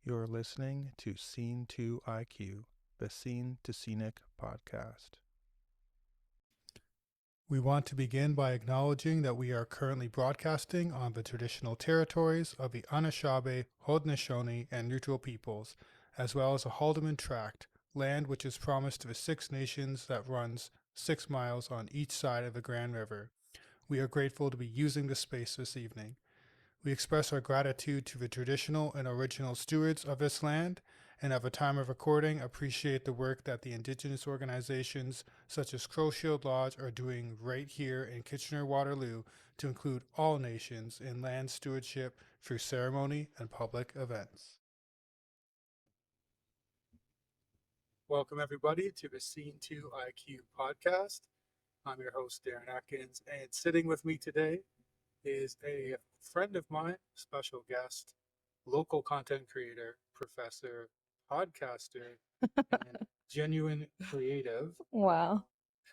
You're listening to Scene2IQ, the Scene to Scenic podcast. We want to begin by acknowledging that we are currently broadcasting on the traditional territories of the Anishinaabe, Haudenosaunee, and Neutral peoples, as well as the Haldeman Tract, land which is promised to the Six Nations that runs 6 miles on each side of the Grand River. We are grateful to be using this space this evening. We express our gratitude to the traditional and original stewards of this land, and at the time of recording, appreciate the work that the Indigenous organizations such as Crow Shield Lodge are doing right here in Kitchener-Waterloo to include all nations in land stewardship through ceremony and public events. Welcome, everybody, to the Scene2IQ podcast. I'm your host, Deren Atkins, and sitting with me today is a friend of mine, special guest, local content creator, professor, podcaster, and genuine creative. Wow.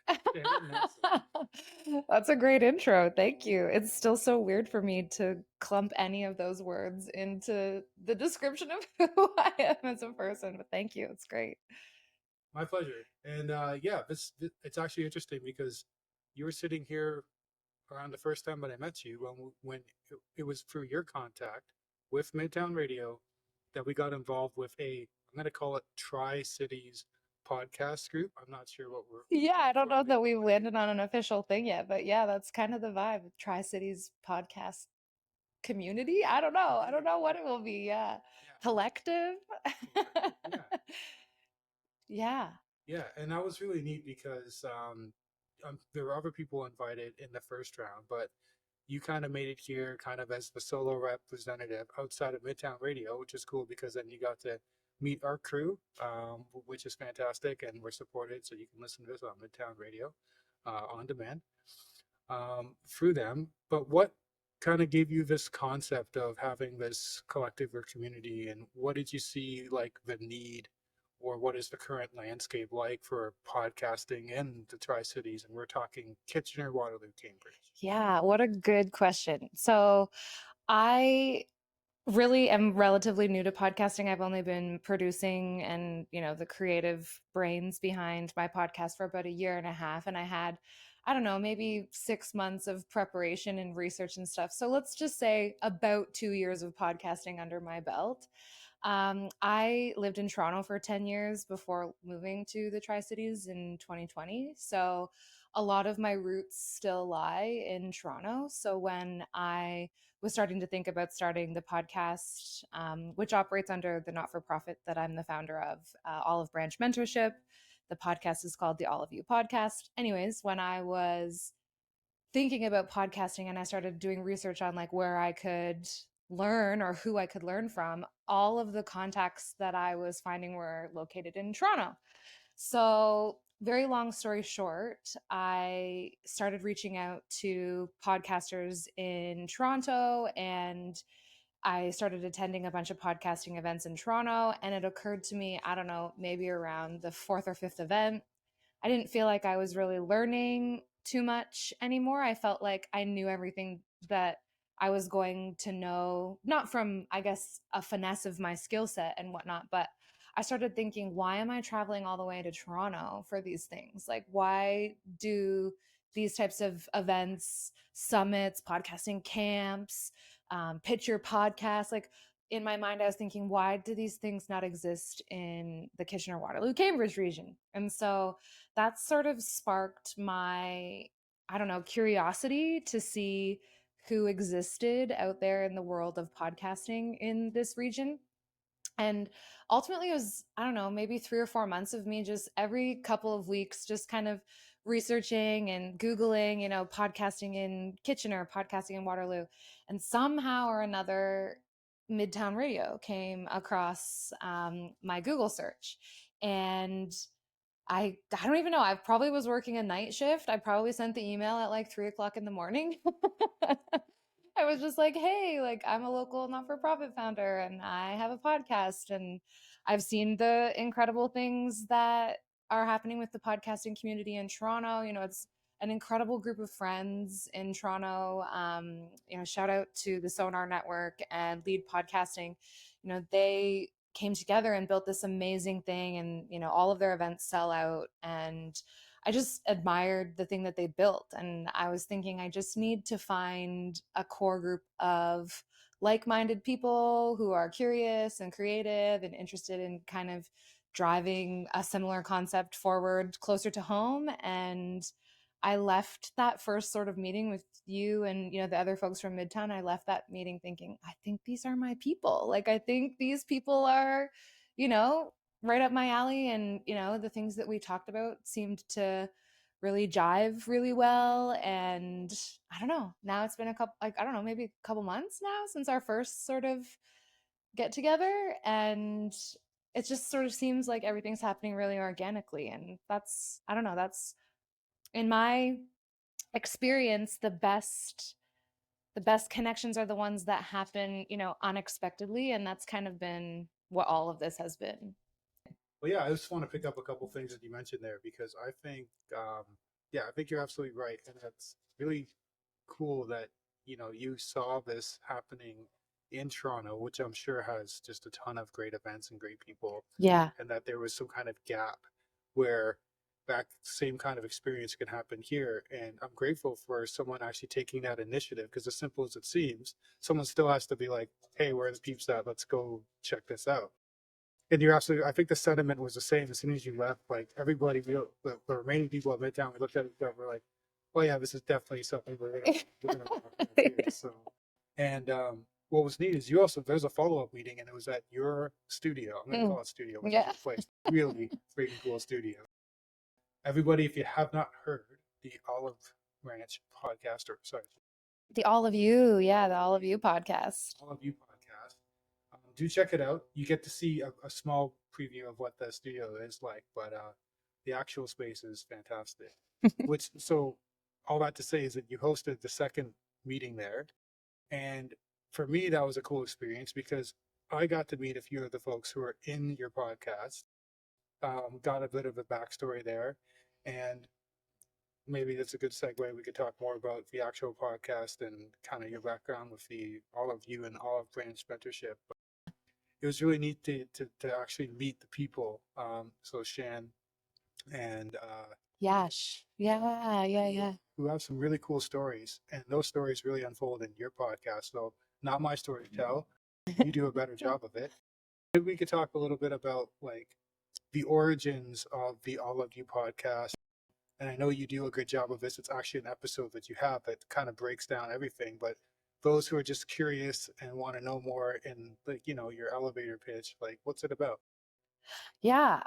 Shannon Knelsen. That's a great intro. Thank you. It's still so weird for me to clump any of those words into the description of who I am as a person, but thank you. It's great. My pleasure. And it's actually interesting because you were sitting here around the first time that I met you when it was through your contact with Midtown Radio that we got involved with I'm going to call it Tri-Cities podcast group. I'm not sure what we're. Yeah, I don't know that we've landed on an official thing yet, but yeah, that's kind of the vibe. Tri-Cities podcast community. I don't know. I don't know what it will be. Yeah. Collective. Yeah. Yeah. Yeah, and that was really neat because there were other people invited in the first round, but you kind of made it here kind of as the solo representative outside of Midtown Radio, which is cool because then you got to meet our crew, which is fantastic, and we're supported, so you can listen to this on Midtown Radio on demand through them. But what kind of gave you this concept of having this collective or community, and what did you see like the need, or what is the current landscape like for podcasting in the Tri-Cities? And we're talking Kitchener, Waterloo, Cambridge. Yeah, what a good question. So I really am relatively new to podcasting. I've only been producing and, the creative brains behind my podcast for about a year and a half. And I had, I don't know, maybe 6 months of preparation and research and stuff. So let's just say about 2 years of podcasting under my belt. I lived in Toronto for 10 years before moving to the Tri Cities in 2020. So a lot of my roots still lie in Toronto. So when I was starting to think about starting the podcast, which operates under the not for profit that I'm the founder of, all of Branch Mentorship. The podcast is called the All of You Podcast. Anyways, when I was thinking about podcasting and I started doing research on like where I could learn or who I could learn from, all of the contacts that I was finding were located in Toronto. So, very long story short, I started reaching out to podcasters in Toronto and I started attending a bunch of podcasting events in Toronto. And it occurred to me, I don't know, maybe around the fourth or fifth event, I didn't feel like I was really learning too much anymore. I felt like I knew everything that I was going to know, not from, I guess, a finesse of my skill set and whatnot, but I started thinking, why am I traveling all the way to Toronto for these things? Like, why do these types of events, summits, podcasting camps, pitch your podcast? Like, in my mind, I was thinking, why do these things not exist in the Kitchener, Waterloo, Cambridge region? And so that sort of sparked my, I don't know, curiosity to see who existed out there in the world of podcasting in this region. And ultimately, it was, I don't know, maybe 3 or 4 months of me just every couple of weeks, just kind of researching and Googling, podcasting in Kitchener, podcasting in Waterloo. And somehow or another, Midtown Radio came across my Google search. And I don't even know. I probably was working a night shift. I probably sent the email at like 3 o'clock in the morning. I was just like, hey, like I'm a local not-for-profit founder and I have a podcast and I've seen the incredible things that are happening with the podcasting community in Toronto. It's an incredible group of friends in Toronto. Shout out to the Sonar Network and Lead Podcasting. They came together and built this amazing thing, and all of their events sell out, and I just admired the thing that they built. And I was thinking, I just need to find a core group of like-minded people who are curious and creative and interested in kind of driving a similar concept forward closer to home. And I left that first sort of meeting with you and the other folks from Midtown. I left that meeting thinking, I think these are my people. Like, I think these people are, you know, right up my alley. And the things that we talked about seemed to really jive really well. And I don't know. Now it's been a couple, like, I don't know, maybe a couple months now since our first sort of get together, and it just sort of seems like everything's happening really organically. And that's, I don't know, that's in my experience the best connections are the ones that happen unexpectedly, and that's kind of been what all of this has been. Well, yeah, I just want to pick up a couple things that you mentioned there because I think, yeah, I think you're absolutely right, and that's really cool that you saw this happening in Toronto, which I'm sure has just a ton of great events and great people, Yeah. and that there was some kind of gap where that same kind of experience can happen here. And I'm grateful for someone actually taking that initiative because, as simple as it seems, someone still has to be like, "Hey, where are the peeps at? Let's go check this out." And you're absolutely, I think the sentiment was the same as soon as you left. Like everybody, the remaining people at Midtown, we looked at each other, we're like, "Oh yeah, this is definitely something we're gonna rock with here." So, and what was neat is you also there's a follow up meeting, and it was at your studio. I'm gonna Mm, call it studio, which is yeah. your place. Really freaking cool studio. Everybody, if you have not heard the Olive Branch podcast, or sorry, The All of You, yeah, the All of You podcast. All of You podcast. Do check it out. You get to see a small preview of what the studio is like, but the actual space is fantastic. Which, so all that to say is that you hosted the second meeting there, and for me that was a cool experience because I got to meet a few of the folks who are in your podcast. Got a bit of a backstory there, and maybe that's a good segue. We could talk more about the actual podcast and kind of your background with the all of you and all of Branch Mentorship. But it was really neat to actually meet the people. So Shan and Yash. Yeah, yeah, yeah. who have some really cool stories, and those stories really unfold in your podcast. So not my story to tell. You do a better job of it. Maybe we could talk a little bit about like the origins of the All of You podcast. And I know you do a good job of this. It's actually an episode that you have that kind of breaks down everything. But those who are just curious and want to know more in like, your elevator pitch, like what's it about? Yeah,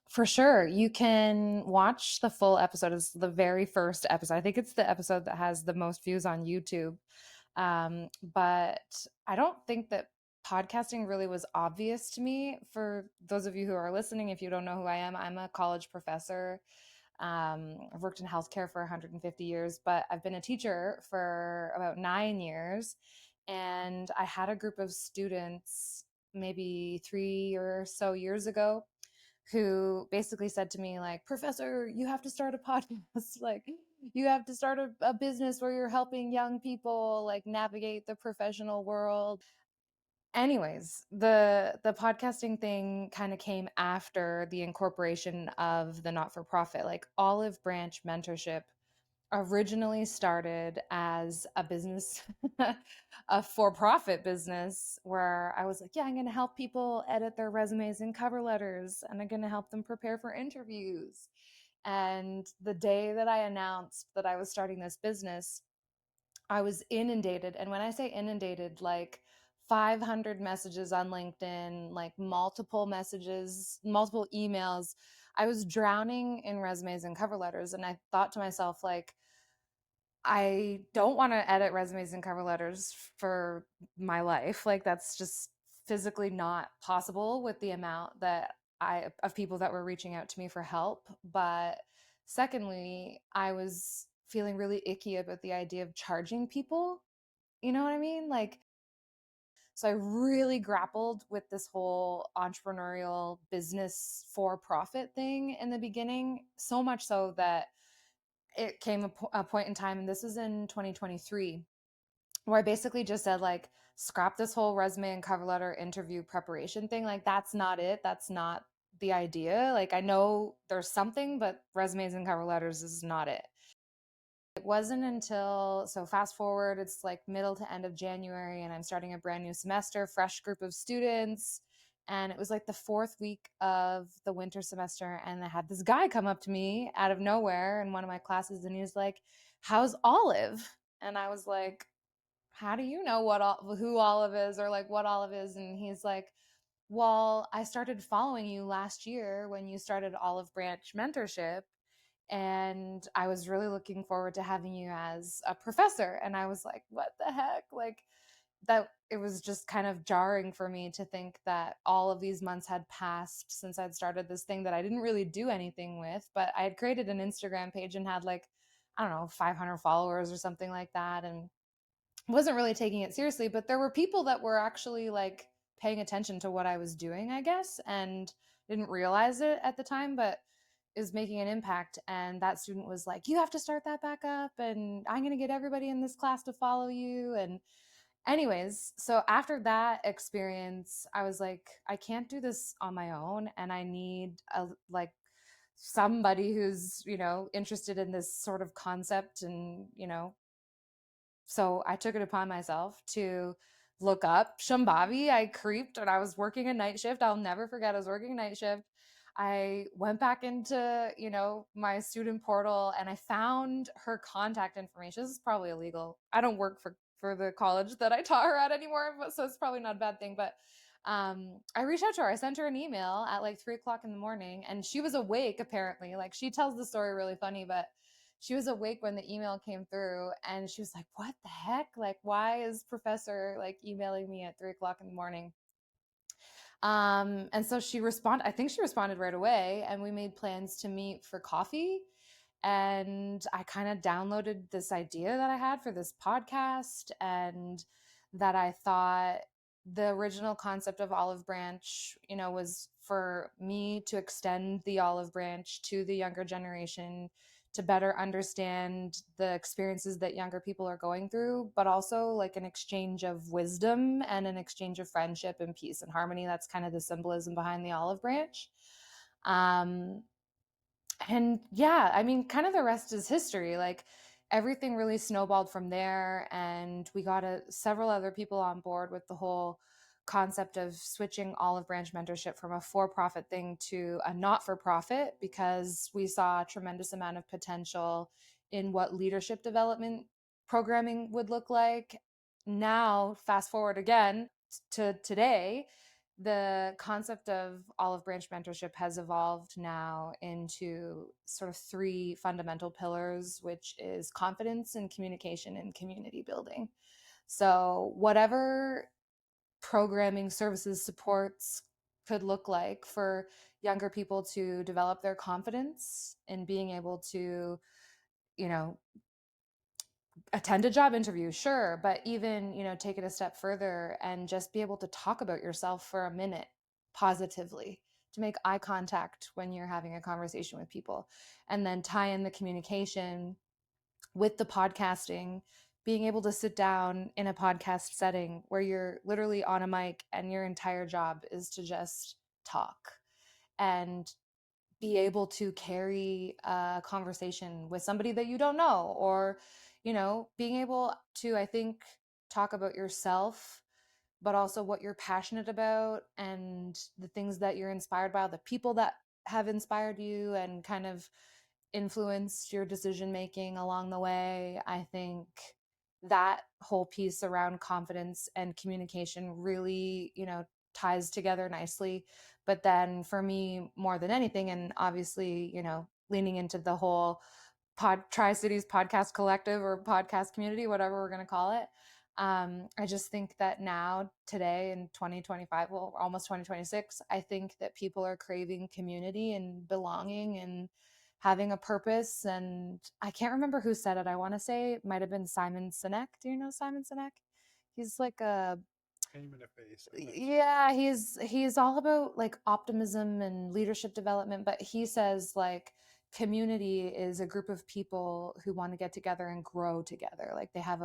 for sure. You can watch the full episode. It's the very first episode. I think it's the episode that has the most views on YouTube. But I don't think that podcasting really was obvious to me. For those of you who are listening, if you don't know who I am, I'm a college professor. I've worked in healthcare for 150 years, but I've been a teacher for about 9 years. And I had a group of students maybe 3 or so years ago who basically said to me, like, Professor, you have to start a podcast. Like, you have to start a business where you're helping young people like navigate the professional world. Anyways, the podcasting thing kind of came after the incorporation of the not-for-profit. Like, Olive Branch Mentorship originally started as a business, a for-profit business, where I was like, yeah, I'm going to help people edit their resumes and cover letters, and I'm going to help them prepare for interviews. And the day that I announced that I was starting this business, I was inundated. And when I say inundated, like 500 messages on LinkedIn, like multiple messages, multiple emails. I was drowning in resumes and cover letters. And I thought to myself, like, I don't want to edit resumes and cover letters for my life. Like, that's just physically not possible with the amount that I of people that were reaching out to me for help. But secondly, I was feeling really icky about the idea of charging people. You know what I mean? Like, so I really grappled with this whole entrepreneurial business for profit thing in the beginning, so much so that it came a point in time, and this was in 2023, where I basically just said, like, scrap this whole resume and cover letter interview preparation thing. Like, that's not it. That's not the idea. Like, I know there's something, but resumes and cover letters is not it. It wasn't until, so fast forward, it's like middle to end of January, and I'm starting a brand new semester, fresh group of students. And it was like the fourth week of the winter semester. And I had this guy come up to me out of nowhere in one of my classes, and he was like, "How's Olive?" And I was like, "How do you know who Olive is, or like what Olive is?" And he's like, "Well, I started following you last year when you started Olive Branch Mentorship, and I was really looking forward to having you as a professor." And I was like, "What the heck?" Like, that, it was just kind of jarring for me to think that all of these months had passed since I'd started this thing that I didn't really do anything with, but I had created an Instagram page and had like, I don't know, 500 followers or something like that, and wasn't really taking it seriously. But there were people that were actually like paying attention to what I was doing, I guess, and didn't realize it at the time, but is making an impact. And that student was like, "You have to start that back up, and I'm going to get everybody in this class to follow you." And anyways, so after that experience, I was like, I can't do this on my own, and I need a, like, somebody who's, interested in this sort of concept. And so I took it upon myself to look up Shambhavi. I creeped, and I was working a night shift. I'll never forget, I was working a night shift. I went back into, my student portal, and I found her contact information. This is probably illegal. I don't work for the college that I taught her at anymore, but so it's probably not a bad thing. But I reached out to her. I sent her an email at like 3 o'clock in the morning, and she was awake apparently. Like, she tells the story really funny, but she was awake when the email came through, and she was like, "What the heck? Like, why is professor like emailing me at 3 o'clock in the morning?" And so I think she responded right away, and we made plans to meet for coffee. And I kind of downloaded this idea that I had for this podcast, and that I thought the original concept of Olive Branch, was for me to extend the olive branch to the younger generation, to better understand the experiences that younger people are going through, but also like an exchange of wisdom and an exchange of friendship and peace and harmony. That's kind of the symbolism behind the olive branch. Um, and yeah, I mean, kind of the rest is history. Like, everything really snowballed from there, and we got several other people on board with the whole concept of switching Olive Branch Mentorship from a for-profit thing to a not-for-profit, because we saw a tremendous amount of potential in what leadership development programming would look like. Now, fast forward again to today, the concept of Olive Branch Mentorship has evolved now into sort of three fundamental pillars, which is confidence and communication and community building. So whatever programming, services, supports could look like for younger people to develop their confidence in being able to, you know, attend a job interview, sure, but even, take it a step further and just be able to talk about yourself for a minute positively, to make eye contact when you're having a conversation with people, and then tie in the communication with the podcasting, being able to sit down in a podcast setting where you're literally on a mic and your entire job is to just talk, and be able to carry a conversation with somebody that you don't know, or being able to, I think, talk about yourself, but also what you're passionate about and the things that you're inspired by, the people that have inspired you and kind of influenced your decision making along the way. I think that whole piece around confidence and communication really, ties together nicely. But then for me, more than anything, and obviously, leaning into the whole Tri Cities podcast collective or podcast community, whatever we're going to call it. I just think that now, today in 2025, well, almost 2026, I think that people are craving community and belonging and having a purpose. And I can't remember who said it. I want to say it might have been Simon Sinek. Do you know Simon Sinek? He's like a Name and a face. Yeah, he's all about like optimism and leadership development, but he says like community is a group of people who want to get together and grow together. Like, they have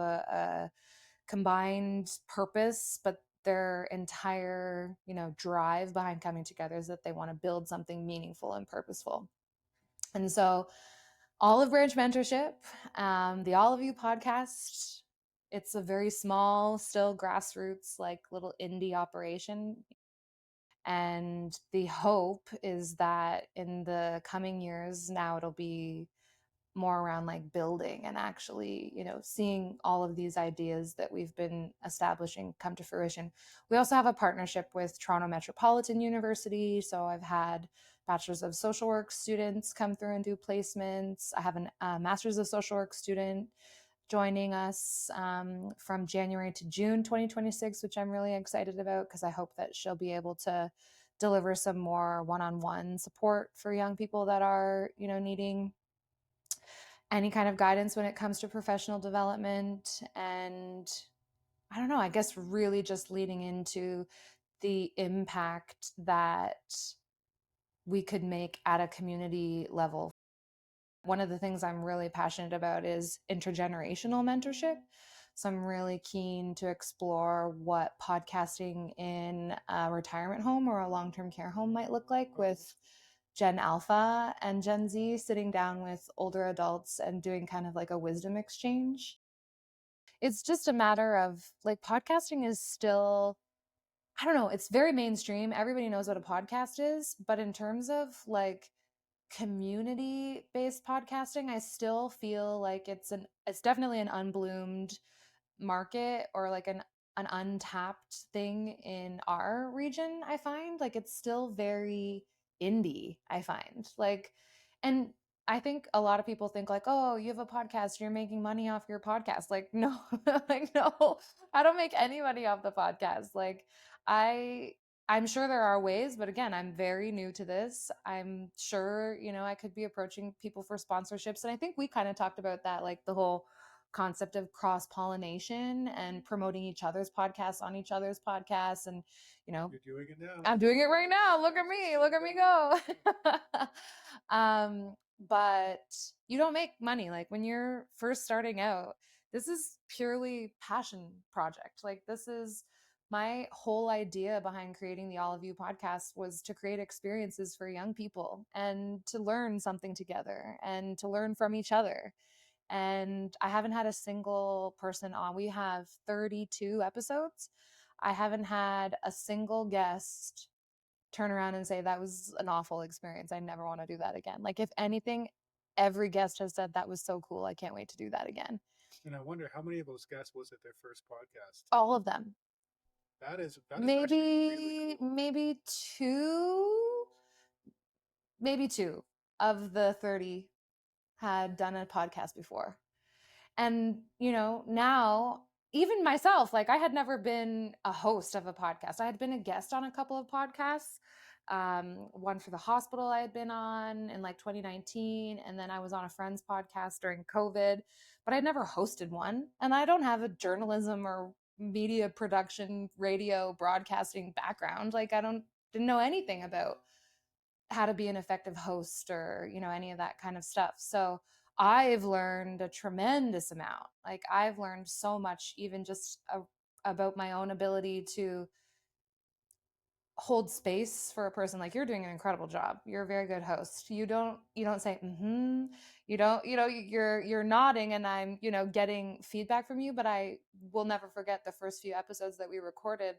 combined purpose, but their entire, drive behind coming together is that they want to build something meaningful and purposeful. And so all of Branch Mentorship, the All of You podcast, it's a very small, still grassroots, like little indie operation. And the hope is that in the coming years, now it'll be more around like building and actually, seeing all of these ideas that we've been establishing come to fruition. We also have a partnership with Toronto Metropolitan University. So I've had Bachelor's of Social Work students come through and do placements. I have a Master's of Social Work student joining us from January to June 2026, which I'm really excited about because I hope that she'll be able to deliver some more one-on-one support for young people that are, needing any kind of guidance when it comes to professional development. And I don't know, I guess really just leading into the impact that we could make at a community level. One of the things I'm really passionate about is intergenerational mentorship. So I'm really keen to explore what podcasting in a retirement home or a long-term care home might look like, with Gen Alpha and Gen Z sitting down with older adults and doing kind of like a wisdom exchange. It's just a matter of like, podcasting is still, I don't know, it's very mainstream. Everybody knows what a podcast is, but in terms of like community based podcasting, I still feel like it's definitely an unbloomed market, or like an untapped thing in our region. I find like it's still very indie, I find. Like, and I think a lot of people think like, oh, you have a podcast, you're making money off your podcast. Like, no, like, no, I don't make any money off the podcast. Like, I I'm sure there are ways, but again, I'm very new to this. I'm sure, I could be approaching people for sponsorships. And I think we kind of talked about that, like the whole concept of cross pollination and promoting each other's podcasts on each other's podcasts. And, You're doing it now. I'm doing it right now. Look at me go. But you don't make money. Like when you're first starting out, this is purely passion project. Like this is my whole idea behind creating the All of You podcast, was to create experiences for young people and to learn something together and to learn from each other. And I haven't had a single person on. We have 32 episodes. I haven't had a single guest turn around and say that was an awful experience, I never want to do that again. Like if anything, every guest has said that was so cool, I can't wait to do that again. And I wonder how many of those guests was it their first podcast? All of them. That is Maybe really cool. maybe two of the 30 had done a podcast before. And, now even myself, like I had never been a host of a podcast. I had been a guest on a couple of podcasts. One for the hospital I had been on in like 2019. And then I was on a friend's podcast during COVID, but I'd never hosted one. And I don't have a journalism or media production, radio broadcasting background. Like didn't know anything about how to be an effective host or, any of that kind of stuff. So I've learned a tremendous amount. Like I've learned so much, even just about my own ability to hold space for a person. Like you're doing an incredible job. You're a very good host. You don't say you don't, you're nodding and I'm, getting feedback from you, but I will never forget the first few episodes that we recorded.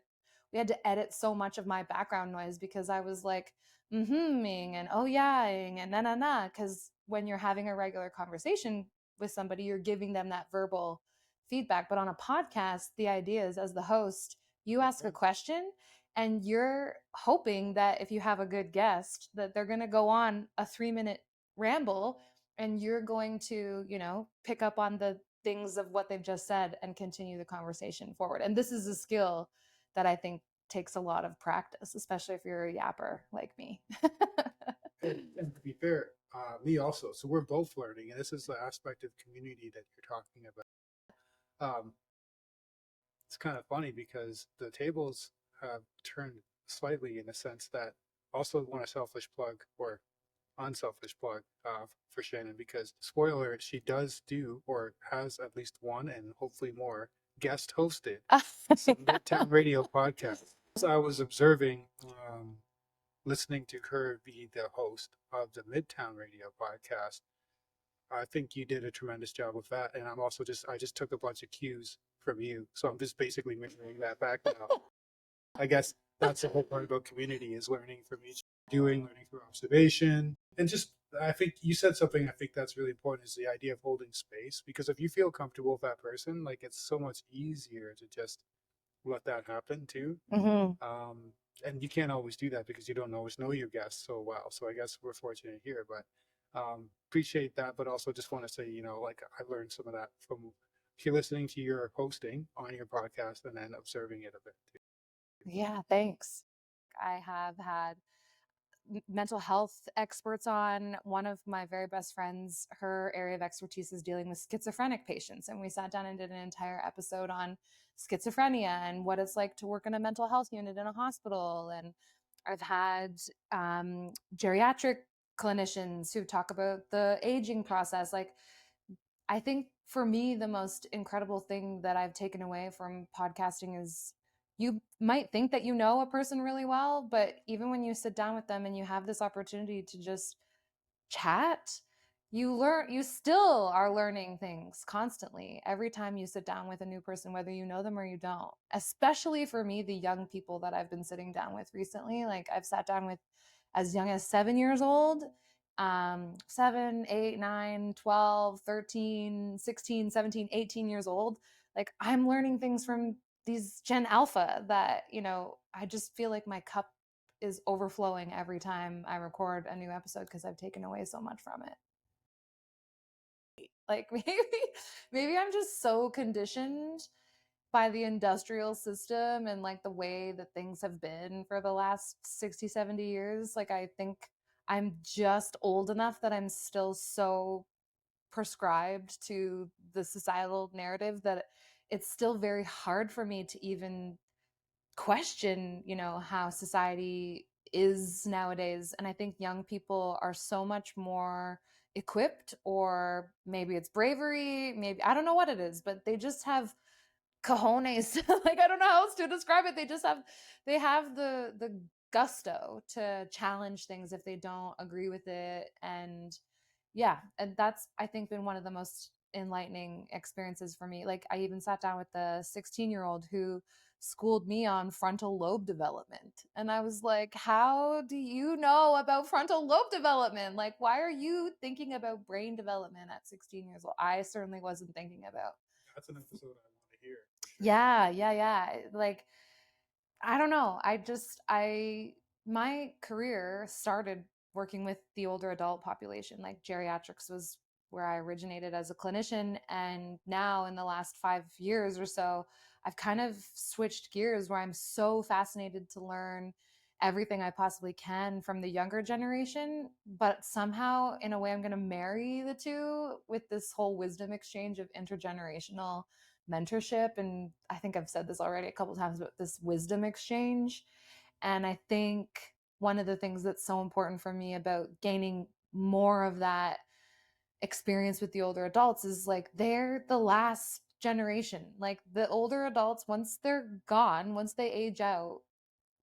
We had to edit so much of my background noise because I was like mm-hmm-ing and oh yeah-ing and na because when you're having a regular conversation with somebody, you're giving them that verbal feedback. But on a podcast, the idea is, as the host, you ask a question and you're hoping that if you have a good guest that they're going to go on a 3-minute ramble and you're going to, pick up on the things of what they've just said and continue the conversation forward. And this is a skill that I think takes a lot of practice, especially if you're a yapper like me. And to be fair, me also. So we're both learning, and this is the aspect of community that you're talking about. It's kind of funny because the tables have turned slightly in the sense that also want a selfish plug or unselfish plug for Shannon, because spoiler, she does do or has at least one and hopefully more guest hosted some Midtown Radio podcast. So I was observing, listening to her be the host of the Midtown Radio podcast. I think you did a tremendous job with that, and I just took a bunch of cues from you, so I'm just basically mirroring that back now. I guess that's the whole part about community is learning from each learning through observation, and just I think you said something I think that's really important is the idea of holding space because if you feel comfortable with that person, like it's so much easier to just let that happen too. Mm-hmm. And you can't always do that because you don't always know your guests so well. So I guess we're fortunate here, but appreciate that. But also just want to say, like I learned some of that from if you're listening to your hosting on your podcast and then observing it a bit too. Yeah, thanks. I have had mental health experts on. One of my very best friends, her area of expertise is dealing with schizophrenic patients. And we sat down and did an entire episode on schizophrenia and what it's like to work in a mental health unit in a hospital. And I've had geriatric clinicians who talk about the aging process. Like, I think for me, the most incredible thing that I've taken away from podcasting is you might think that you know a person really well, but even when you sit down with them and you have this opportunity to just chat, you still are learning things constantly every time you sit down with a new person, whether you know them or you don't. Especially for me, the young people that I've been sitting down with recently, like I've sat down with as young as 7 years old, 7, 8, 9, 12, 13, 16, 17, 18 years old. Like I'm learning things from these Gen Alpha that, I just feel like my cup is overflowing every time I record a new episode because I've taken away so much from it. Like maybe I'm just so conditioned by the industrial system and like the way that things have been for the last 60, 70 years. Like I think I'm just old enough that I'm still so prescribed to the societal narrative that it's still very hard for me to even question, how society is nowadays. And I think young people are so much more equipped, or maybe it's bravery, maybe I don't know what it is, but they just have cojones. Like I don't know how else to describe it. They have the gusto to challenge things if they don't agree with it. And yeah, and that's I think been one of the most enlightening experiences for me. Like I even sat down with the 16-year-old who schooled me on frontal lobe development. And I was like, how do you know about frontal lobe development? Like, why are you thinking about brain development at 16 years old? I certainly wasn't thinking about. That's an episode I want to hear. Sure. Yeah. Like, I don't know. My career started working with the older adult population. Like geriatrics was where I originated as a clinician. And now in the last 5 years or so, I've kind of switched gears where I'm so fascinated to learn everything I possibly can from the younger generation. But somehow, in a way, I'm going to marry the two with this whole wisdom exchange of intergenerational mentorship. And I think I've said this already a couple of times about this wisdom exchange. And I think one of the things that's so important for me about gaining more of that experience with the older adults is like they're the last generation. Like the older adults, once they're gone, once they age out,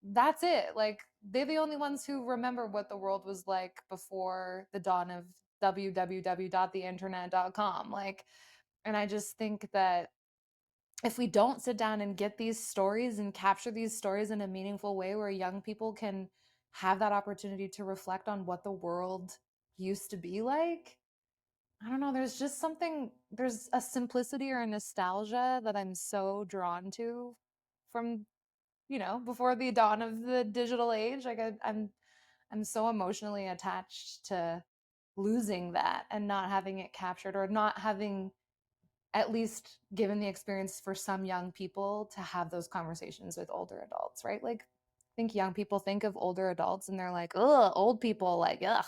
that's it. Like they're the only ones who remember what the world was like before the dawn of www.theinternet.com. Like, and I just think that if we don't sit down and get these stories and capture these stories in a meaningful way where young people can have that opportunity to reflect on what the world used to be like, I don't know, there's a simplicity or a nostalgia that I'm so drawn to from, before the dawn of the digital age. Like I'm so emotionally attached to losing that and not having it captured, or not having at least given the experience for some young people to have those conversations with older adults, right? Like, I think young people think of older adults and they're like, ugh, old people, like, ugh.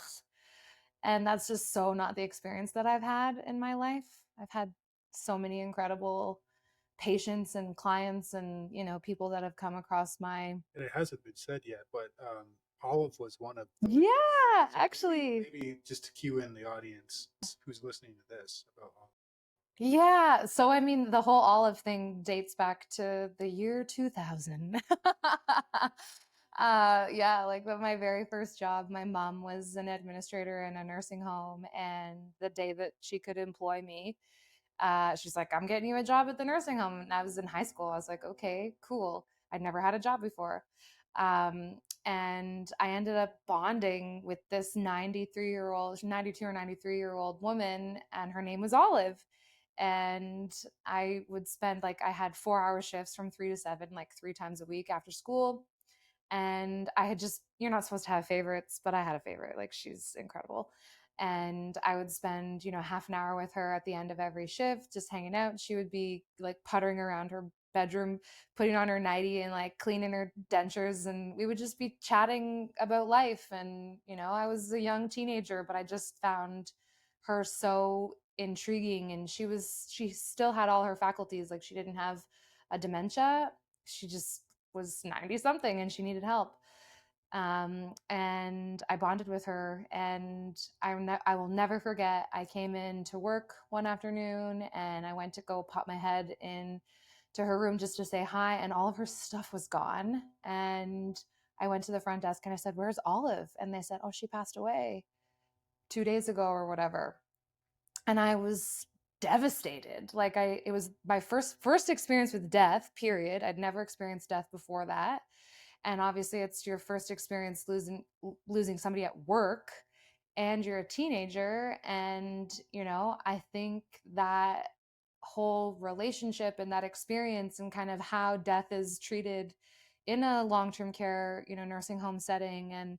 And that's just so not the experience that I've had in my life. I've had so many incredible patients and clients and, people that have come across my. And it hasn't been said yet, but Olive was one of them. Yeah, So actually. maybe just to cue in the audience who's listening to this about Olive. Yeah. So, I mean, the whole olive thing dates back to the year 2000. Yeah, like my very first job, my mom was an administrator in a nursing home. And the day that she could employ me, she's like, I'm getting you a job at the nursing home. And I was in high school. I was like, okay, cool. I'd never had a job before. And I ended up bonding with this 93-year-old, 92 or 93-year-old woman, and her name was Olive. And I would spend, like, I had 4 hour shifts from 3 to 7, like 3 times a week after school. And I had just, you're not supposed to have favorites, but I had a favorite. Like, she's incredible. And I would spend, half an hour with her at the end of every shift, just hanging out. She would be like puttering around her bedroom, putting on her nightie and like cleaning her dentures. And we would just be chatting about life. And, I was a young teenager, but I just found her so intriguing. And she still had all her faculties. Like, she didn't have a dementia. She just was 90 something and she needed help. And I bonded with her. And I will never forget, I came in to work one afternoon and I went to go pop my head in to her room just to say hi, and all of her stuff was gone. And I went to the front desk and I said, "Where's Olive?" And they said, "Oh, she passed away 2 days ago," or whatever. And I was devastated. Like, it was my first experience with death, period. I'd never experienced death before that. And obviously it's your first experience losing somebody at work, and you're a teenager. And I think that whole relationship and that experience and kind of how death is treated in a long-term care, nursing home setting. And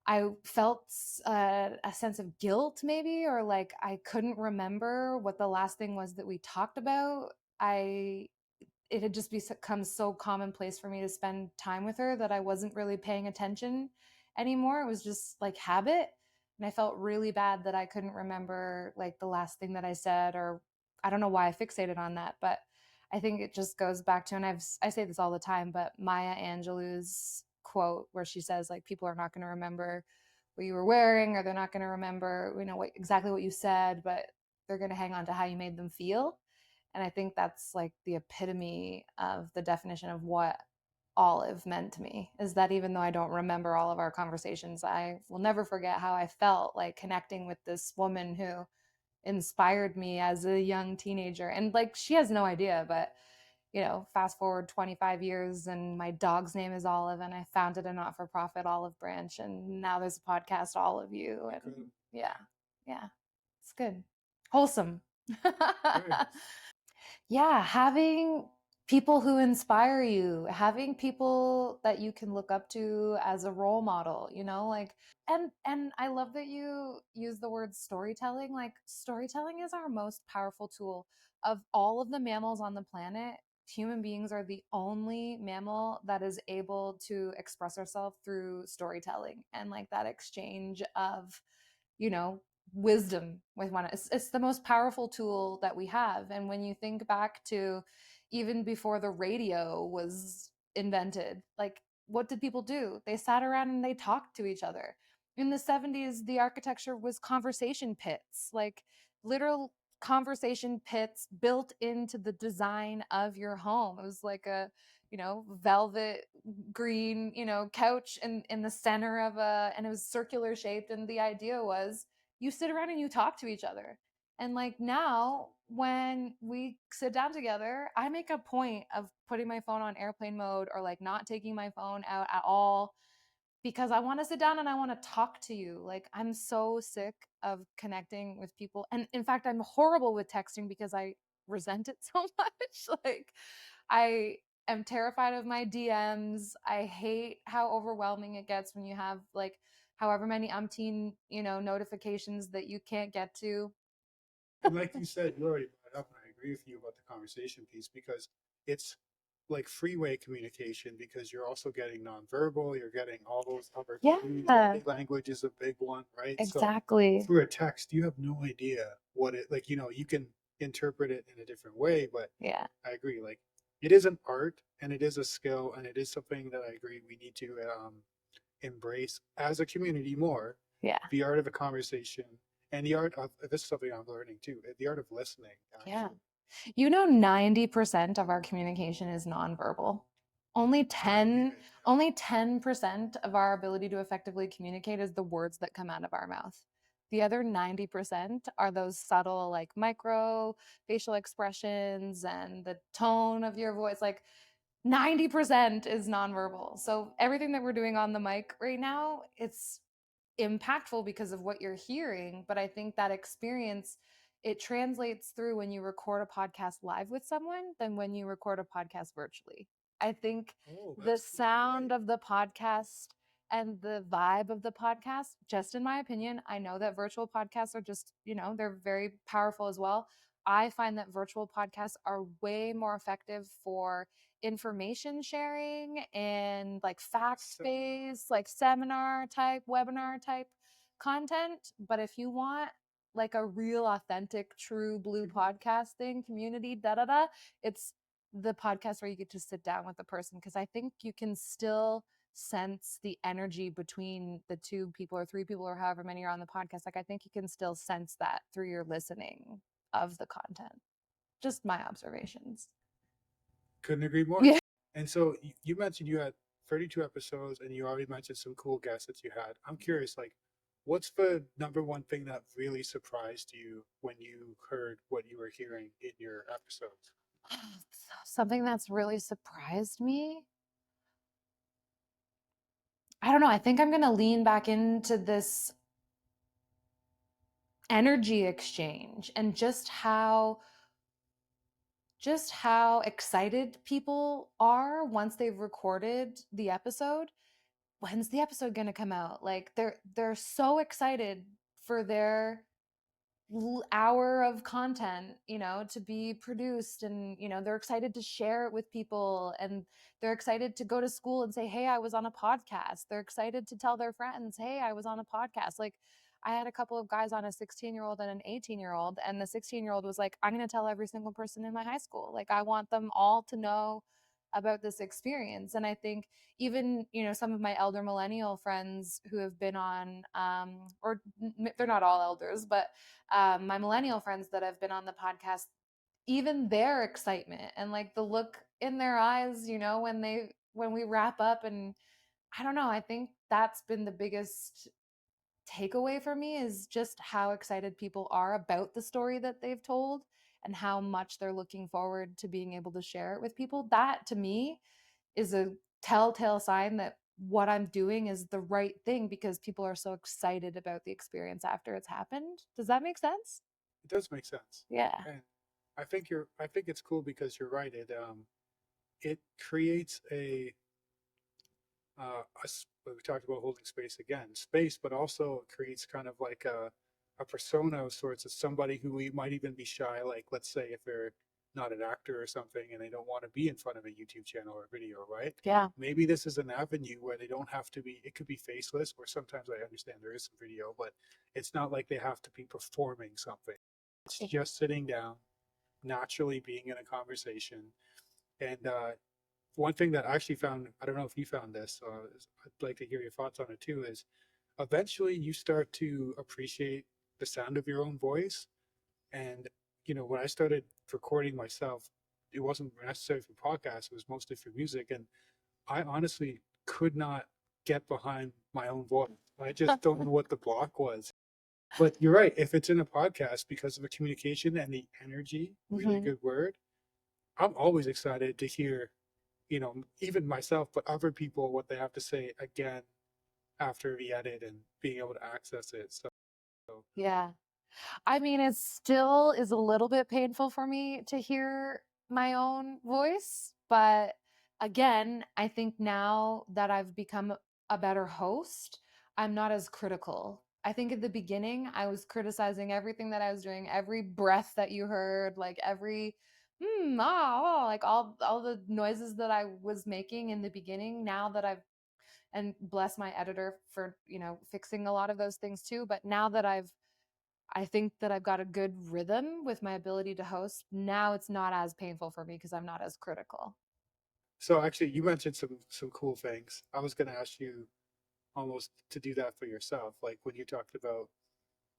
I felt a sense of guilt, maybe, or like I couldn't remember what the last thing was that we talked about. I It had just become so commonplace for me to spend time with her that I wasn't really paying attention anymore. It was just like habit. And I felt really bad that I couldn't remember like the last thing that I said, or I don't know why I fixated on that, but I think it just goes back to, and I say this all the time, but Maya Angelou's quote where she says, like, people are not going to remember what you were wearing, or they're not going to remember, exactly what you said, but they're going to hang on to how you made them feel. And I think that's like the epitome of the definition of what Olive meant to me, is that even though I don't remember all of our conversations, I will never forget how I felt like connecting with this woman who inspired me as a young teenager. And like, she has no idea, but fast forward 25 years and my dog's name is Olive, and I founded a not-for-profit Olive Branch, and now there's a podcast, All of You. And yeah, yeah, it's good. Wholesome. Yeah, having people who inspire you, having people that you can look up to as a role model, like, and I love that you use the word storytelling. Like, storytelling is our most powerful tool. Of all of the mammals on the planet, human beings are the only mammal that is able to express ourselves through storytelling, and like that exchange of, you know, wisdom with one. It's the most powerful tool that we have. And when you think back to even before the radio was invented, like, what did people do? They sat around and they talked to each other. In the 70s, the architecture was conversation pits, like literal conversation pits built into the design of your home. It was like a, velvet green, couch in the center of and it was circular shaped. And the idea was you sit around and you talk to each other. And like, now, when we sit down together, I make a point of putting my phone on airplane mode, or like not taking my phone out at all, because I want to sit down and I want to talk to you. Like, I'm so sick of connecting with people. And in fact, I'm horrible with texting because I resent it so much. Like, I am terrified of my DMs. I hate how overwhelming it gets when you have like however many umpteen, notifications that you can't get to. And like you said, you already brought it up, and I agree with you about the conversation piece, because it's like freeway communication, because you're also getting nonverbal, you're getting all those other cues. Yeah, Body language is a big one, right? So exactly. through a text, you have no idea what it, like, you can interpret it in a different way, but Yeah. I agree. Like, it is an art and it is a skill, and it is something that I agree we need to embrace as a community more, Yeah. the art of a conversation. And the art of this is something I'm learning too. The art of listening, Yeah. actually. 90% of our communication is nonverbal. Only 10 only 10% of our ability to effectively communicate is the words that come out of our mouth. The other 90% are those subtle, like micro facial expressions and the tone of your voice. Like 90% is nonverbal. So everything that we're doing on the mic right now, it's impactful because of what you're hearing, but I think that experience, it translates through when you record a podcast live with someone than when you record a podcast virtually. I think Oh, the that's cool. You're sound right. of the podcast and the vibe of the podcast, just in my opinion, I know that virtual podcasts are just, they're very powerful as well. I find that virtual podcasts are way more effective for information sharing and like fact So, based, like seminar type, webinar type content. But if you want like a real, authentic, true blue podcasting community, it's the podcast where you get to sit down with the person. Cause I think you can still sense the energy between the two people or three people or however many are on the podcast. Like I think you can still sense that through your listening of the content. Just my observations. couldn't agree more. Yeah. And so you mentioned you had 32 episodes, and you already mentioned some cool guests that you had. I'm curious, like, what's the number one thing that really surprised you when you heard what you were hearing in your episodes? Something that's really surprised me. I don't know. I think I'm going to lean back into this energy exchange and just how excited people are once they've recorded the episode. When's the episode going to come out? Like they're so excited for their hour of content, to be produced, and they're excited to share it with people, and they're excited to go to school and say, hey, I was on a podcast. They're excited to tell their friends, hey, I was on a podcast. Like I had a couple of guys on, a 16-year-old and an 18-year-old, and the 16-year-old was like, I'm going to tell every single person in my high school. Like I want them all to know about this experience. And I think even some of my elder millennial friends who have been on, or they're not all elders, but my millennial friends that have been on the podcast, even their excitement and like the look in their eyes, when we wrap up, and I don't know, I think that's been the biggest takeaway for me, is just how excited people are about the story that they've told and how much they're looking forward to being able to share it with people. That to me is a telltale sign that what I'm doing is the right thing, because people are so excited about the experience after it's happened. Does that make sense? It does make sense, Yeah. and I think it's cool because you're right. It creates we talked about holding space again, space, but also creates kind of like a persona of sorts of somebody who we might even be shy. Like, let's say if they're not an actor or something and they don't want to be in front of a YouTube channel or video, right? Yeah. Maybe this is an avenue where they don't have to be, it could be faceless, or sometimes I understand there is some video, but it's not like they have to be performing something. It's just sitting down, naturally being in a conversation. And one thing that I actually found, I don't know if you found this, I'd like to hear your thoughts on it too, is eventually you start to appreciate the sound of your own voice. And, when I started recording myself, it wasn't necessarily for podcasts, it was mostly for music. And I honestly could not get behind my own voice. I just don't know what the block was. But you're right. If it's in a podcast, because of the communication and the energy, really Mhm. good word, I'm always excited to hear, even myself, but other people, what they have to say again after the edit and being able to access it. So, Yeah. I mean, it still is a little bit painful for me to hear my own voice. But again, I think now that I've become a better host, I'm not as critical. I think at the beginning, I was criticizing everything that I was doing, every breath that you heard, like every like all the noises that I was making in the beginning. Now that I've, and bless my editor for fixing a lot of those things too, but now that I think that I've got a good rhythm with my ability to host. Now it's not as painful for me because I'm not as critical. so actually, you mentioned some cool things. I was going to ask you almost to do that for yourself, like when you talked about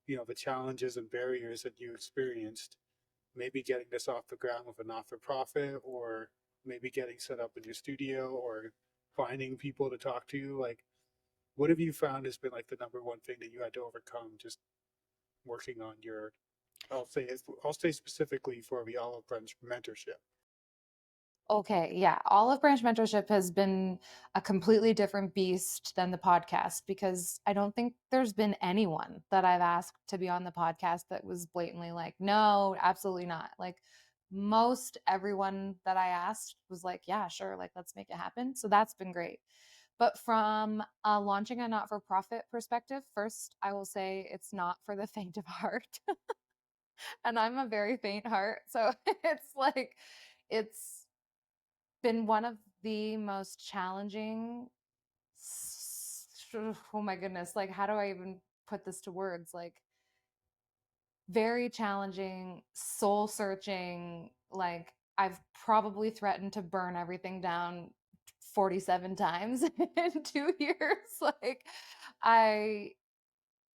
the challenges and barriers that you experienced, maybe getting this off the ground with a not for profit, or maybe getting set up in your studio, or finding people to talk to? Like, what have you found has been like the number one thing that you had to overcome just working on your, I'll say specifically for the Olive Branch mentorship? Okay, yeah. Olive Branch Mentorship has been a completely different beast than the podcast because I don't think there's been anyone that I've asked to be on the podcast that was blatantly like, no, absolutely not. Like most everyone that I asked was like, yeah, sure, like let's make it happen. So that's been great. But from launching a not for profit perspective, first, I will say it's not for the faint of heart. And I'm a very faint heart. So it's been one of the most challenging oh my goodness, like how do I even put this to words? Like very challenging, soul searching, like I've probably threatened to burn everything down 47 times in 2 years. Like I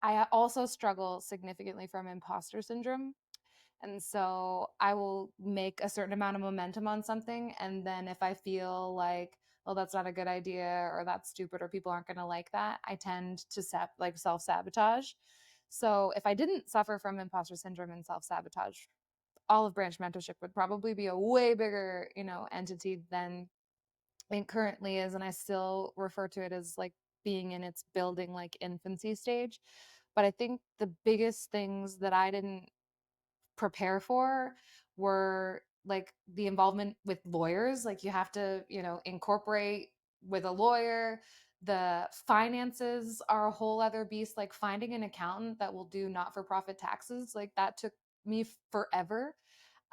I also struggle significantly from imposter syndrome. And so I will make a certain amount of momentum on something. And then if I feel like, oh, that's not a good idea or that's stupid or people aren't going to like that, I tend to like self sabotage. So if I didn't suffer from imposter syndrome and self sabotage, Olive Branch Mentorship would probably be a way bigger, entity than it currently is. And I still refer to it as like being in its building, like infancy stage. But I think the biggest things that I didn't prepare for were like the involvement with lawyers. Like you have to, incorporate with a lawyer. The finances are a whole other beast. Like finding an accountant that will do not for profit taxes, like that took me forever.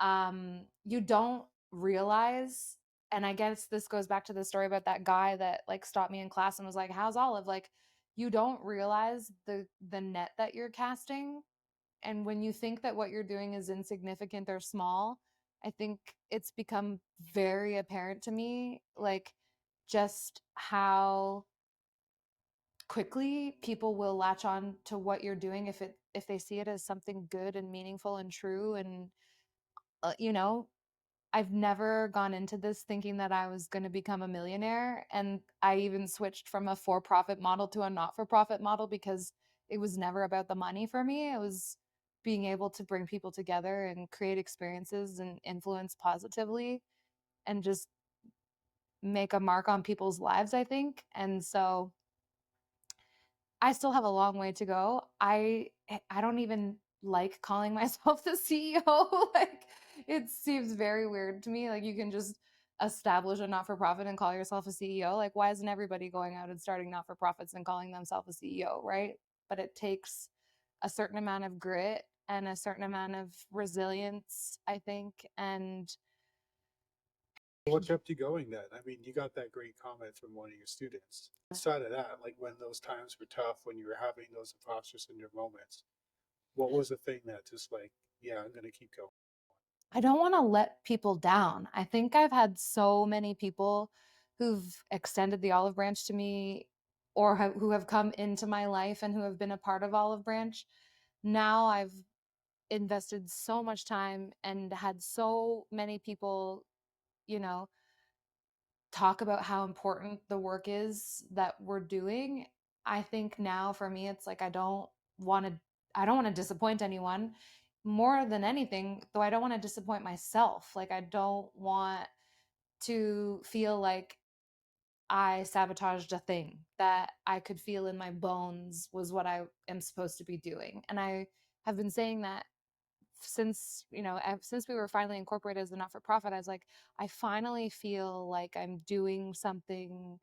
You don't realize, and I guess this goes back to the story about that guy that like stopped me in class and was like, how's Olive? Like, you don't realize the net that you're casting, and when you think that what you're doing is insignificant or small, I think it's become very apparent to me, like just how quickly people will latch on to what you're doing if they see it as something good and meaningful and true. And uh, you know I've never gone into this thinking that I was going to become a millionaire. And I even switched from a for profit model to a not for profit model because it was never about the money for me. It was being able to bring people together and create experiences and influence positively and just make a mark on people's lives, I think. And so I still have a long way to go. I don't even like calling myself the CEO. Like it seems very weird to me. Like you can just establish a not-for-profit and call yourself a CEO. Like why isn't everybody going out and starting not-for-profits and calling themselves a CEO, right? But it takes a certain amount of grit and a certain amount of resilience, I think. And What kept you going then? I mean, you got that great comment from one of your students. Outside of that, like when those times were tough, when you were having those imposter syndrome moments, what was the thing that just like, yeah, I'm gonna keep going? I don't want to let people down. I think I've had so many people who've extended the olive branch to me or who have come into my life and who have been a part of Olive Branch. Now I've invested so much time and had so many people, you know, talk about how important the work is that we're doing. I think now for me it's like want to I don't want to disappoint anyone more than anything, though I don't want to disappoint myself. Like I don't want to feel like I sabotaged a thing that I could feel in my bones was what I am supposed to be doing. And I have been saying that since since we were finally incorporated as a not-for-profit. I was like, I finally feel like I'm doing something.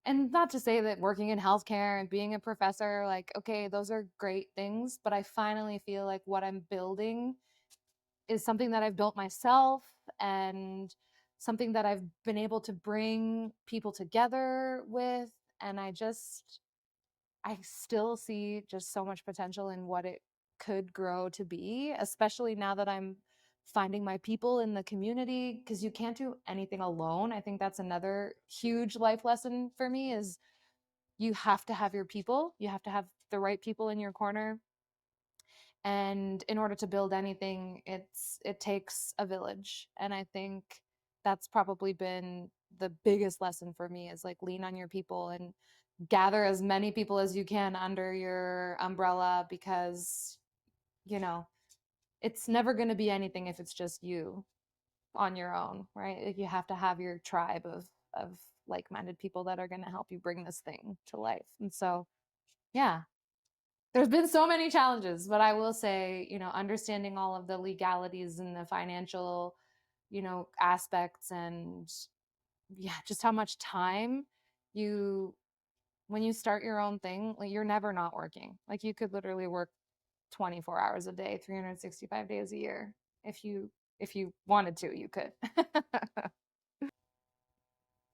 And not to say that working in healthcare and being a professor, like, okay, those are great things, but I finally feel like what I'm building is something that I've built myself and something that I've been able to bring people together with. And I still see just so much potential in what it could grow to be, especially now that I'm finding my people in the community, because you can't do anything alone. I think that's another huge life lesson for me is you have to have your people. You have to have the right people in your corner. And in order to build anything, it takes a village. And I think that's probably been the biggest lesson for me, is like lean on your people and gather as many people as you can under your umbrella, because you know it's never going to be anything if it's just you on your own, right? Like you have to have your tribe of like-minded people that are going to help you bring this thing to life. And so, yeah, there's been so many challenges, but I will say, understanding all of the legalities and the financial, aspects, and yeah, just how much time you when you start your own thing, like you're never not working. Like you could literally work 24 hours a day, 365 days a year. If you wanted to, you could.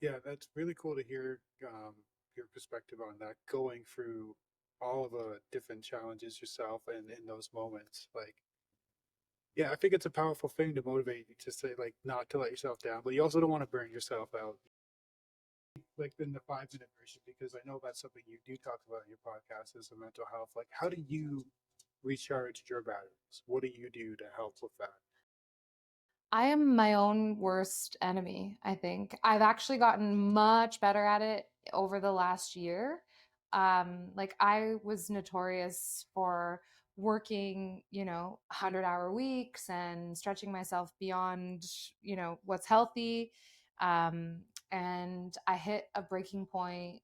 Yeah, that's really cool to hear your perspective on that, going through all of the different challenges yourself and in those moments. Like, yeah, I think it's a powerful thing to motivate you to say, like, not to let yourself down, but you also don't want to burn yourself out. Like in the 5 minute version, because I know that's something you do talk about in your podcast is the mental health. Like, how do you recharge your batteries? What do you do to help with that? I am my own worst enemy, I think. I've actually gotten much better at it over the last year. Like I was notorious for working, 100-hour weeks and stretching myself beyond, what's healthy. And I hit a breaking point.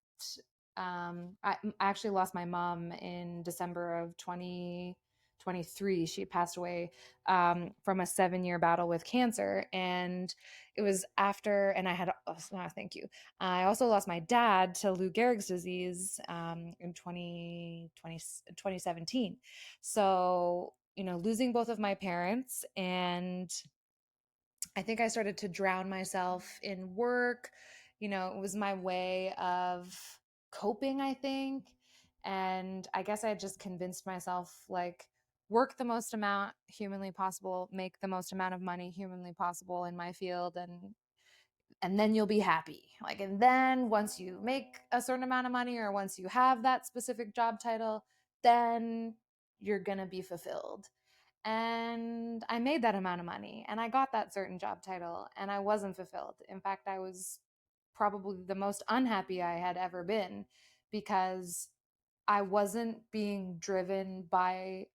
I actually lost my mom in December of 2023. She passed away from a 7-year battle with cancer. And it was after, and I had, thank you. I also lost my dad to Lou Gehrig's disease in 2017. So, losing both of my parents, and I think I started to drown myself in work. It was my way of coping, I think. And I guess I just convinced myself, like, work the most amount humanly possible, make the most amount of money humanly possible in my field, and then you'll be happy. Like, and then once you make a certain amount of money, or once you have that specific job title, then you're going to be fulfilled. And I made that amount of money and I got that certain job title and I wasn't fulfilled. In fact, I was probably the most unhappy I had ever been, because I wasn't being driven by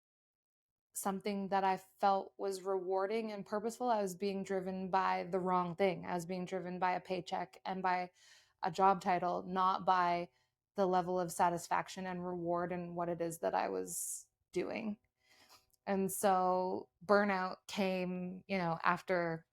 something that I felt was rewarding and purposeful. I was being driven by the wrong thing. I was being driven by a paycheck and by a job title, not by the level of satisfaction and reward and what it is that I was doing. And so burnout came, after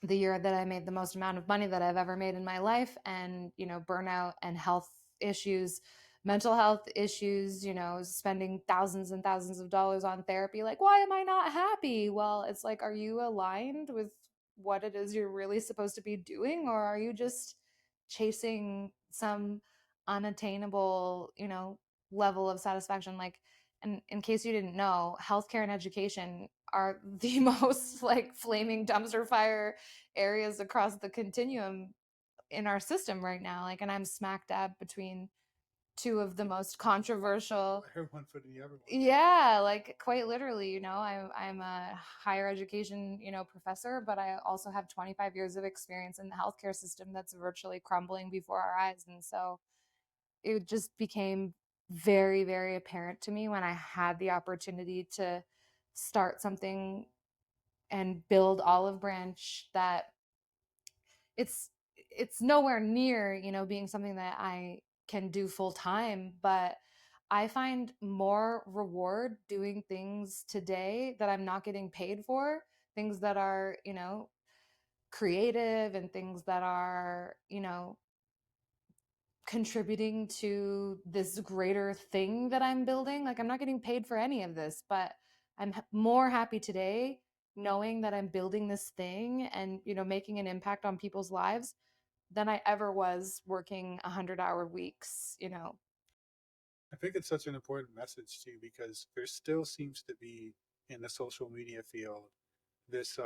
the year that I made the most amount of money that I've ever made in my life. And, burnout and health issues, mental health issues, spending thousands and thousands of dollars on therapy. Like, why am I not happy? Well, it's like, are you aligned with what it is you're really supposed to be doing? Or are you just chasing some unattainable, level of satisfaction? Like, and in case you didn't know, healthcare and education are the most like flaming dumpster fire areas across the continuum in our system right now. Like, and I'm smack dab between two of the most controversial. Everyone for the other one. Yeah, like quite literally, I'm a higher education, professor, but I also have 25 years of experience in the healthcare system that's virtually crumbling before our eyes. And so it just became very, very apparent to me when I had the opportunity to start something and build Olive Branch, that it's it's nowhere near, being something that I can do full time, but I find more reward doing things today that I'm not getting paid for, things that are, creative, and things that are, contributing to this greater thing that I'm building. Like, I'm not getting paid for any of this, but I'm more happy today knowing that I'm building this thing and, making an impact on people's lives than I ever was working 100-hour weeks, I think it's such an important message too, because there still seems to be in the social media field this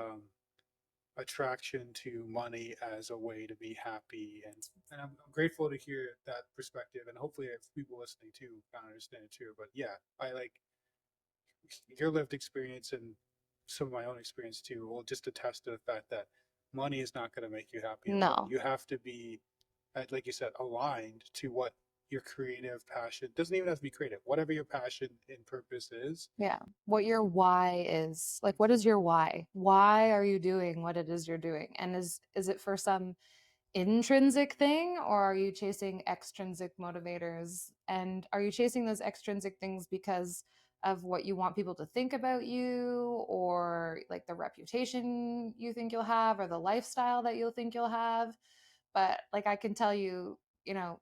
attraction to money as a way to be happy, and I'm grateful to hear that perspective, and hopefully if people listening too kind of understand it too. But yeah, I like your lived experience and some of my own experience too will just attest to the fact that money is not going to make you happy alone. No. You have to be, like you said, aligned to what your creative passion doesn't even have to be creative. Whatever your passion and purpose is, Yeah. What your why is. Like, what is your why? Why are you doing what it is you're doing? And is it for some intrinsic thing, or are you chasing extrinsic motivators? And are you chasing those extrinsic things because of what you want people to think about you, or like the reputation you think you'll have, or the lifestyle that you'll think you'll have? But like I can tell you, you know,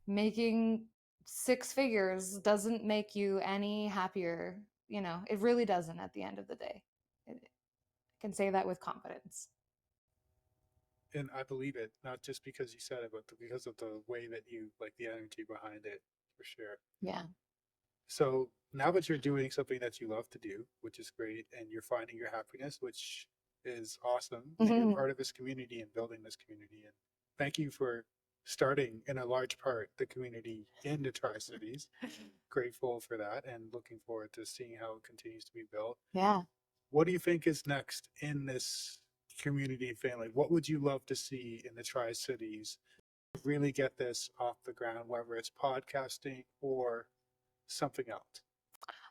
making six figures doesn't make you any happier. It really doesn't at the end of the day. I can say that with confidence. and I believe it, not just because you said it, but because of the way that you like the energy behind it, for sure. Yeah. So now that you're doing something that you love to do, which is great, and you're finding your happiness, which is awesome, and you're part of this community and building this community. And thank you for starting, in a large part, the community in the Tri Cities. Grateful for that and looking forward to seeing how it continues to be built. Yeah. What do you think is next in this community and family? What would you love to see in the Tri Cities to really get this off the ground, whether it's podcasting or something else?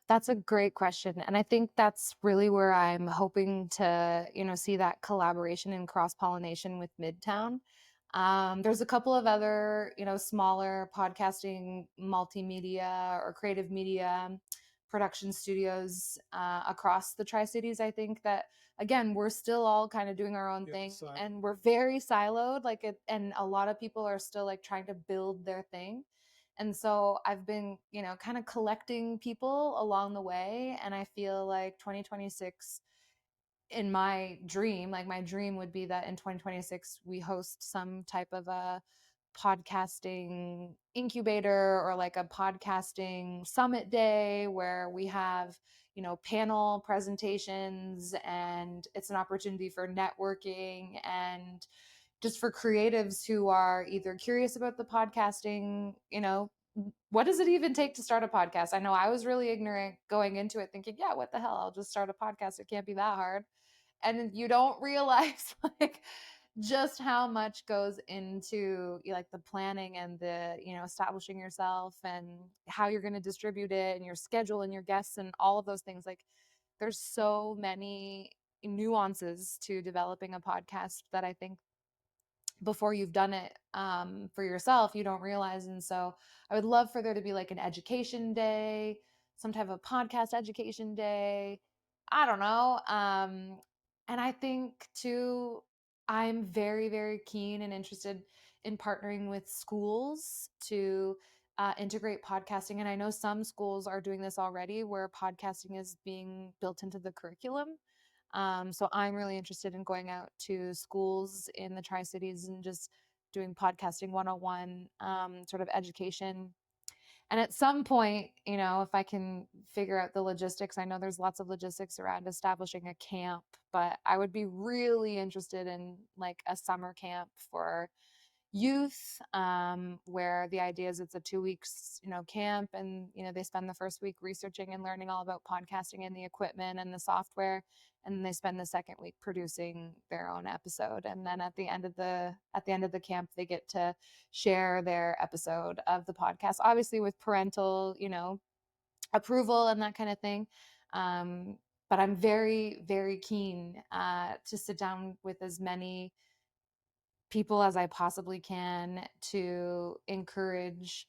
That's a great question. And I think that's really where I'm hoping to, see that collaboration and cross-pollination with Midtown. There's a couple of other, smaller podcasting, multimedia or creative media production studios across the Tri-Cities. I think that again, we're still all kind of doing our own thing, and we're very siloed, and a lot of people are still like trying to build their thing. And so I've been, kind of collecting people along the way. And I feel like 2026, in my dream, like my dream would be that in 2026, we host some type of a podcasting incubator or like a podcasting summit day where we have, panel presentations, and it's an opportunity for networking and just for creatives who are either curious about the podcasting, what does it even take to start a podcast? I know I was really ignorant going into it thinking, yeah, what the hell? I'll just start a podcast. It can't be that hard. And you don't realize like just how much goes into like the planning and the, establishing yourself and how you're going to distribute it and your schedule and your guests and all of those things. Like there's so many nuances to developing a podcast that I think before you've done it for yourself, you don't realize. And so I would love for there to be like an education day, some type of podcast education day. I don't know. And I think too, I'm very, very keen and interested in partnering with schools to integrate podcasting. And I know some schools are doing this already where podcasting is being built into the curriculum. So I'm really interested in going out to schools in the Tri Cities and just doing podcasting 101 sort of education. And at some point, if I can figure out the logistics, I know there's lots of logistics around establishing a camp, but I would be really interested in like a summer camp for youth, where the idea is it's a 2 weeks camp, and they spend the first week researching and learning all about podcasting and the equipment and the software, and then they spend the second week producing their own episode, and then at the end of the camp they get to share their episode of the podcast, obviously with parental approval and that kind of thing. But I'm very, very keen to sit down with as many people as I possibly can to encourage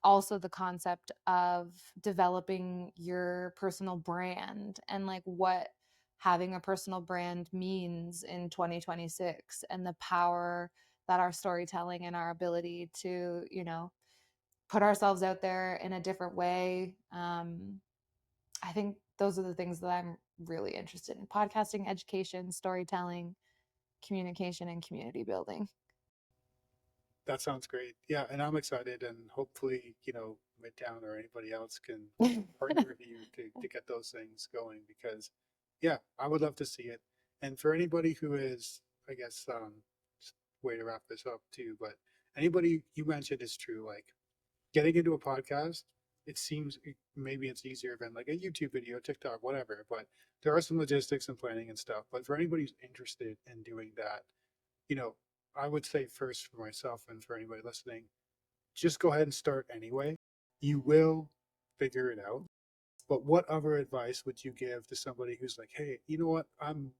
also the concept of developing your personal brand and like what having a personal brand means in 2026, and the power that our storytelling and our ability to, put ourselves out there in a different way. I think those are the things that I'm really interested in: podcasting, education, storytelling, communication, and community building. That sounds great. Yeah, and I'm excited, and hopefully, Midtown or anybody else can partner with you to get those things going because, yeah, I would love to see it. And for anybody who is, I guess, just way to wrap this up too, but anybody you mentioned is true. Like getting into a podcast it seems maybe it's easier than like a YouTube video, TikTok, whatever. But there are some logistics and planning and stuff. But for anybody who's interested in doing that, you know, I would say first for myself and for anybody listening, just go ahead and start anyway. You will figure it out. But what other advice would you give to somebody who's like, hey, you know what? I'm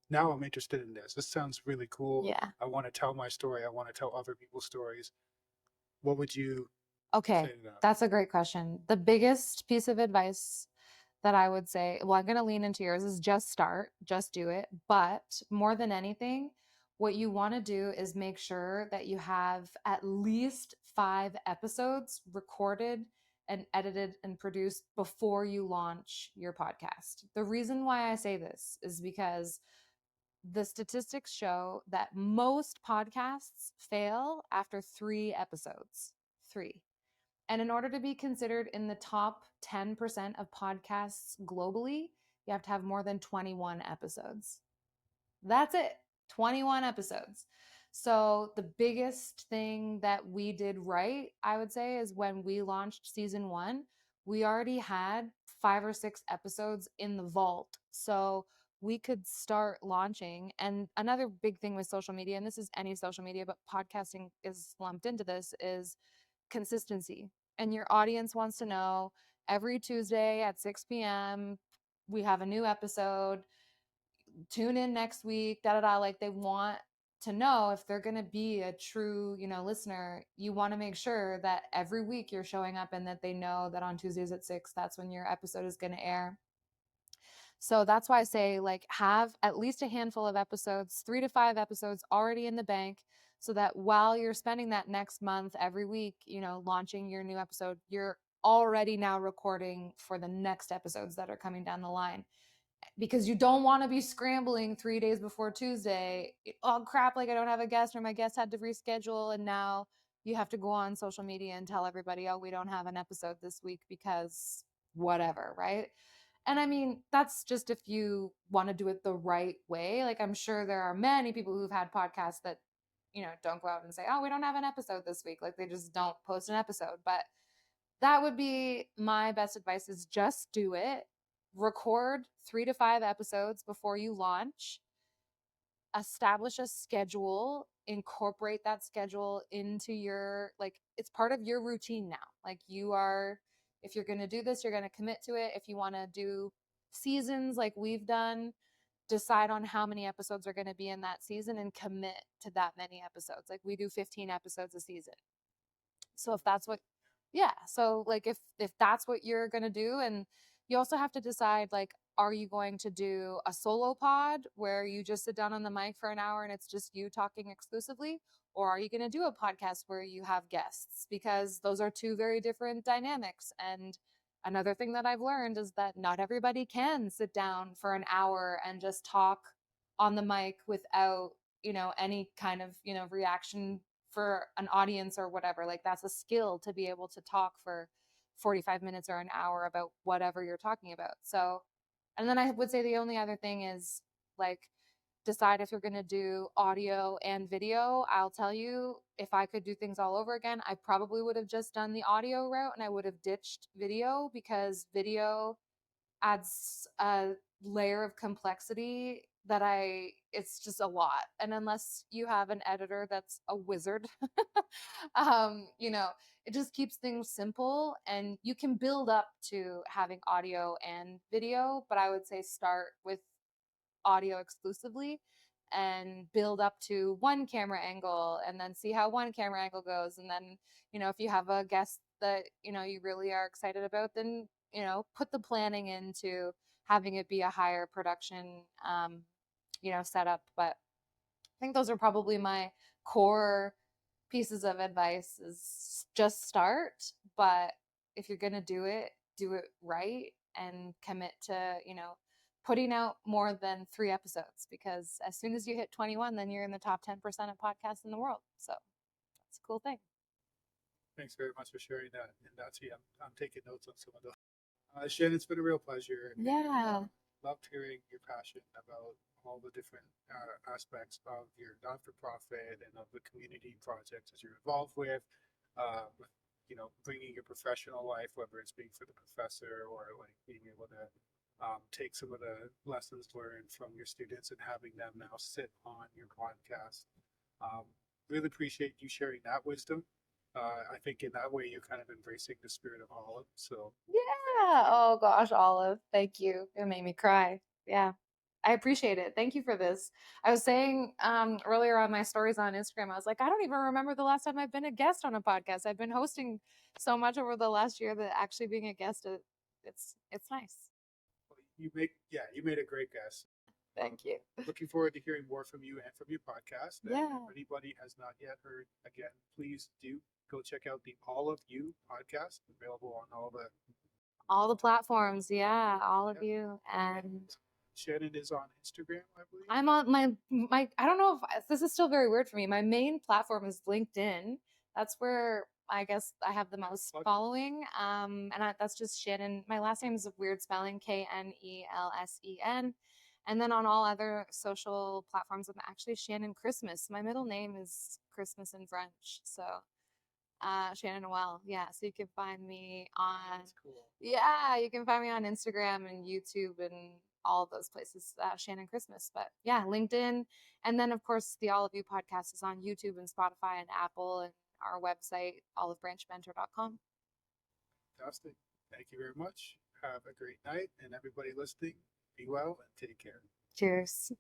interested in this. This sounds really cool. Yeah. I want to tell my story. I want to tell other people's stories. What would you say Okay, to that? that's a great question. The biggest piece of advice that I would say, well, I'm going to lean into yours, is just start, just do it. But more than anything, what you want to do is make sure that you have at least 5 episodes recorded and edited and produced before you launch your podcast. The reason why I say this is because the statistics show that most podcasts fail after 3 episodes. Three. And in order to be considered in the top 10% of podcasts globally, you have to have more than 21 episodes. That's it, 21 episodes. So, the biggest thing that we did right, I would say, is when we launched season 1, we already had 5 or 6 episodes in the vault. So, we could start launching. And another big thing with social media, and this is any social media, but podcasting is lumped into this, is consistency. And your audience wants to know every Tuesday at 6 p.m., we have a new episode. Tune in next week, da da da. Like, they want to know if they're going to be a true, listener. You want to make sure that every week you're showing up and that they know that on Tuesdays at 6, that's when your episode is going to air. So that's why I say, like, have at least a handful of episodes, 3 to 5 episodes already in the bank, so that while you're spending that next month every week, launching your new episode, you're already now recording for the next episodes that are coming down the line. Because you don't want to be scrambling 3 days before Tuesday. Oh crap, like I don't have a guest, or my guest had to reschedule, and now you have to go on social media and tell everybody, oh, we don't have an episode this week because whatever, right? And I mean, that's just if you want to do it the right way. Like, I'm sure there are many people who've had podcasts that, don't go out and say, oh, we don't have an episode this week. Like, they just don't post an episode. But that would be my best advice, is just do it. Record 3 to 5 episodes before you launch. Establish a schedule, incorporate that schedule into your, like, it's part of your routine now. Like, if you're going to do this, you're going to commit to it. If you want to do seasons like we've done, decide on how many episodes are going to be in that season and commit to that many episodes. Like, we do 15 episodes a season. So if that's what, yeah, so like if that's what you're going to do. And you also have to decide, like, are you going to do a solo pod where you just sit down on the mic for an hour and it's just you talking exclusively, or are you going to do a podcast where you have guests? Because those are two very different dynamics. And another thing that I've learned is that not everybody can sit down for an hour and just talk on the mic without, any kind of, reaction for an audience or whatever. Like, that's a skill to be able to talk for 45 minutes or an hour about whatever you're talking about. So, and then I would say the only other thing is, like, decide if you're going to do audio and video. I'll tell you, if I could do things all over again, I probably would have just done the audio route and I would have ditched video, because video adds a layer of complexity that it's just a lot. And unless you have an editor that's a wizard, it just keeps things simple, and you can build up to having audio and video. But I would say start with audio exclusively and build up to one camera angle, and then see how one camera angle goes. And then, if you have a guest that, you really are excited about, then, put the planning into having it be a higher production, setup. But I think those are probably my core pieces of advice, is just start. But if you're going to do it right, and commit to, putting out more than 3 episodes, because as soon as you hit 21, then you're in the top 10% of podcasts in the world. So that's a cool thing. Thanks very much for sharing that. And that's, yeah, I'm taking notes on some of those. Shannon, it's been a real pleasure. Yeah. Loved hearing your passion about all the different aspects of your not-for-profit and of the community projects that you're involved with. bringing your professional life, whether it's being for the professor or like being able to take some of the lessons learned from your students and having them now sit on your podcast. Um, really appreciate you sharing that wisdom. I think in that way you're kind of embracing the spirit of Olive. So Yeah. Oh gosh, Olive, thank you. It made me cry. Yeah. I appreciate it. Thank you for this. I was saying earlier on my stories on Instagram, I was like, I don't even remember the last time I've been a guest on a podcast. I've been hosting so much over the last year that actually being a guest, it's nice. you made a great guess. Thank you. Looking forward to hearing more from you and from your podcast. And Yeah. if anybody has not yet heard, again, please do go check out the All of You podcast, available on All the platforms. Yeah. All of yeah. you. And Shannon is on Instagram, I believe. I'm on my I don't know if this is still very weird for me. My main platform is LinkedIn. That's where I guess I have the most following. That's just Shannon. My last name is a weird spelling, Knelsen. And then on all other social platforms, I'm actually Shannon Christmas. My middle name is Christmas in French. So Shannon Noel. Yeah. So you can find me on Cool. Yeah, you can find me on Instagram and YouTube and all of those places, Shannon Christmas. But yeah, LinkedIn. And then, of course, the All of You podcast is on YouTube and Spotify and Apple and our website, olivebranchmentor.com. Fantastic. Thank you very much. Have a great night. And everybody listening, be well and take care. Cheers.